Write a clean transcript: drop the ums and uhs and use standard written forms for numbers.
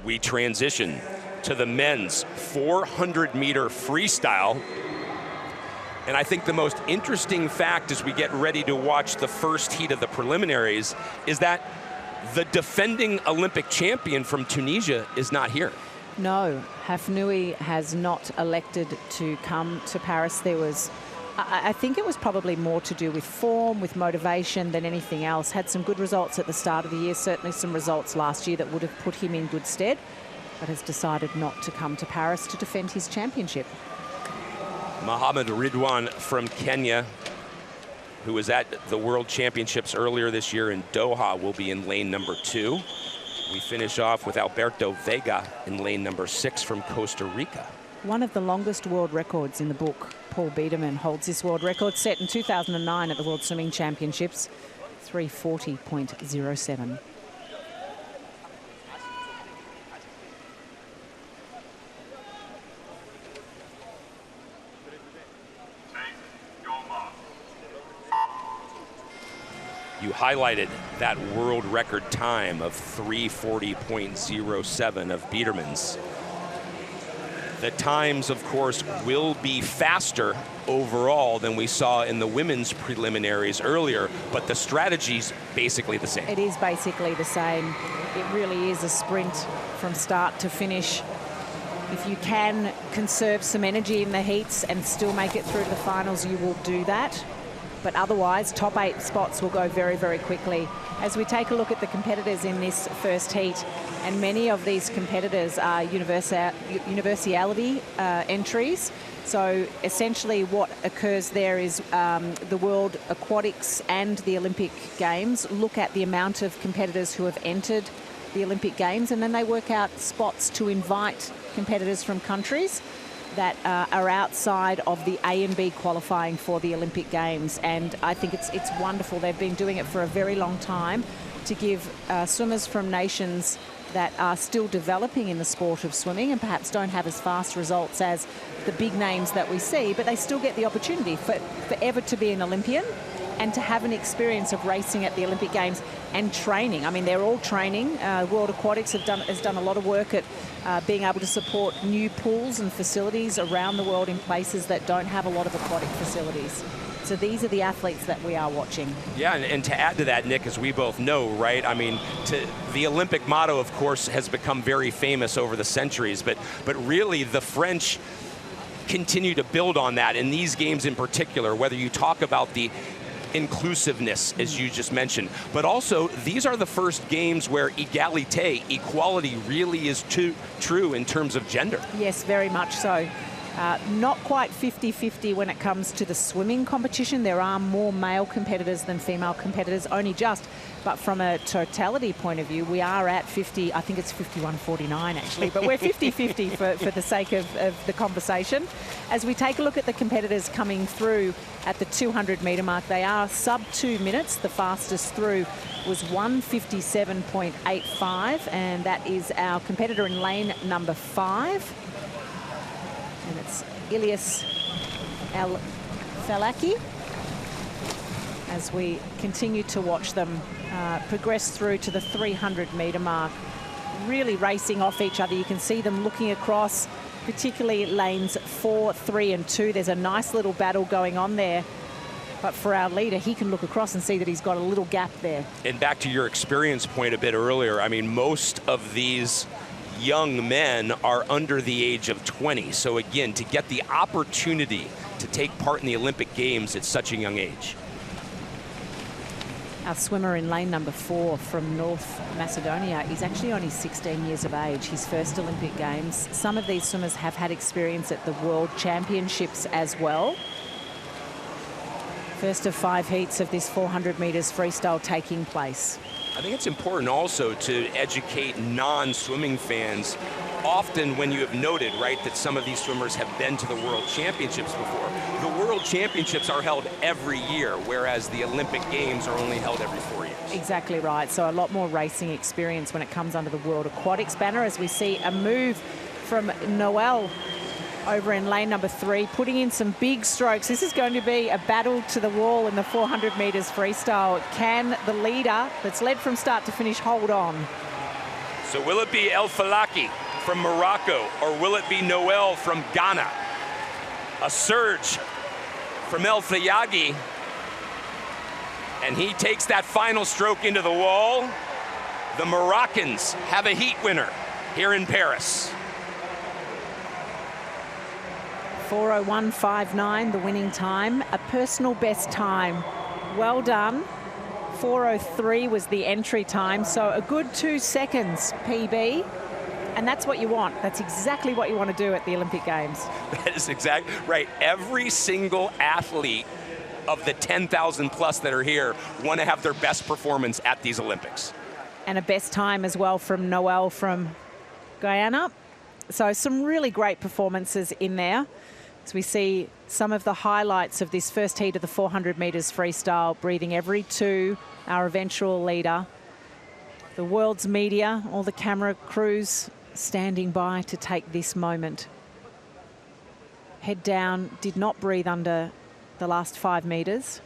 We transition to the men's 400-meter freestyle. And I think the most interesting fact as we get ready to watch the first heat of the preliminaries is that the defending Olympic champion from Tunisia is not here. No, Hafnoui has not elected to come to Paris. There was, I think it was probably more to do with form, with motivation than anything else. Had some good results at the start of the year, certainly some results last year that would have put him in good stead, but has decided not to come to Paris to defend his championship. Mohamed Raekwon from Kenya, who was at the World Championships earlier this year in Doha, will be in lane number 2. We finish off with Alberto Vega in lane number 6 from Costa Rica. One of the longest world records in the book. Paul Biederman holds this world record set in 2009 at the World Swimming Championships, 3:40.07. You highlighted that world record time of 3:40.07 of Biederman's. The times, of course, will be faster overall than we saw in the women's preliminaries earlier, but the strategy's basically the same. It is basically the same. It really is a sprint from start to finish. If you can conserve some energy in the heats and still make it through to the finals, you will do that. But otherwise, top 8 spots will go very, very quickly. As we take a look at the competitors in this first heat, and many of these competitors are Universality entries. So essentially what occurs there is the World Aquatics and the Olympic Games look at the amount of competitors who have entered the Olympic Games, and then they work out spots to invite competitors from countries that are outside of the A and B qualifying for the Olympic Games. And I think it's wonderful. They've been doing it for a very long time to give swimmers from nations that are still developing in the sport of swimming and perhaps don't have as fast results as the big names that we see, but they still get the opportunity forever to be an Olympian and to have an experience of racing at the Olympic Games and training. I mean, they're all training. World Aquatics has done a lot of work at being able to support new pools and facilities around the world in places that don't have a lot of aquatic facilities. So these are the athletes that we are watching. Yeah, and to add to that, Nick, as we both know, right, I mean, the Olympic motto, of course, has become very famous over the centuries, but really the French continue to build on that in these games in particular, whether you talk about the inclusiveness, as you just mentioned, but also these are the first games where equality really is true in terms of gender. Yes, very much so. Not quite 50-50 when it comes to the swimming competition. There are more male competitors than female competitors, only just. But from a totality point of view, we are at 50, I think it's 51-49 actually, but we're 50-50 for the sake of the conversation. As we take a look at the competitors coming through at the 200-metre mark, they are sub 2 minutes. The fastest through was 1:57.85, and that is our competitor in lane number 5. And it's Ilyas El-Falaki. As we continue to watch them progress through to the 300-metre mark, really racing off each other. You can see them looking across, particularly lanes 4, 3 and 2. There's a nice little battle going on there. But for our leader, he can look across and see that he's got a little gap there. And back to your experience point a bit earlier, I mean, most of these young men are under the age of 20. So again, to get the opportunity to take part in the Olympic Games at such a young age. Our swimmer in lane number 4 from North Macedonia is actually only 16 years of age, his first Olympic Games. Some of these swimmers have had experience at the World Championships as well. First of 5 heats of this 400 metres freestyle taking place. I think it's important also to educate non-swimming fans. Often when you have noted, right, that some of these swimmers have been to the World Championships before. The World Championships are held every year, whereas the Olympic Games are only held every 4 years. Exactly right. So a lot more racing experience when it comes under the World Aquatics banner, as we see a move from Noel over in lane number 3, putting in some big strokes. This is going to be a battle to the wall in the 400 metres freestyle. Can the leader that's led from start to finish hold on? So will it be El Falaki from Morocco, or will it be Noel from Ghana? A surge from El Fayagi, and he takes that final stroke into the wall. The Moroccans have a heat winner here in Paris. 4:01.59, the winning time, a personal best time. Well done. 4:03 was the entry time, so a good 2 seconds PB, and that's what you want. That's exactly what you want to do at the Olympic Games. That is exactly right. Every single athlete of the 10,000 plus that are here want to have their best performance at these Olympics. And a best time as well from Noel from Guyana. So some really great performances in there. As we see some of the highlights of this first heat of the 400 metres freestyle, breathing every two, our eventual leader. The world's media, all the camera crews standing by to take this moment. Head down, did not breathe under the last 5 metres.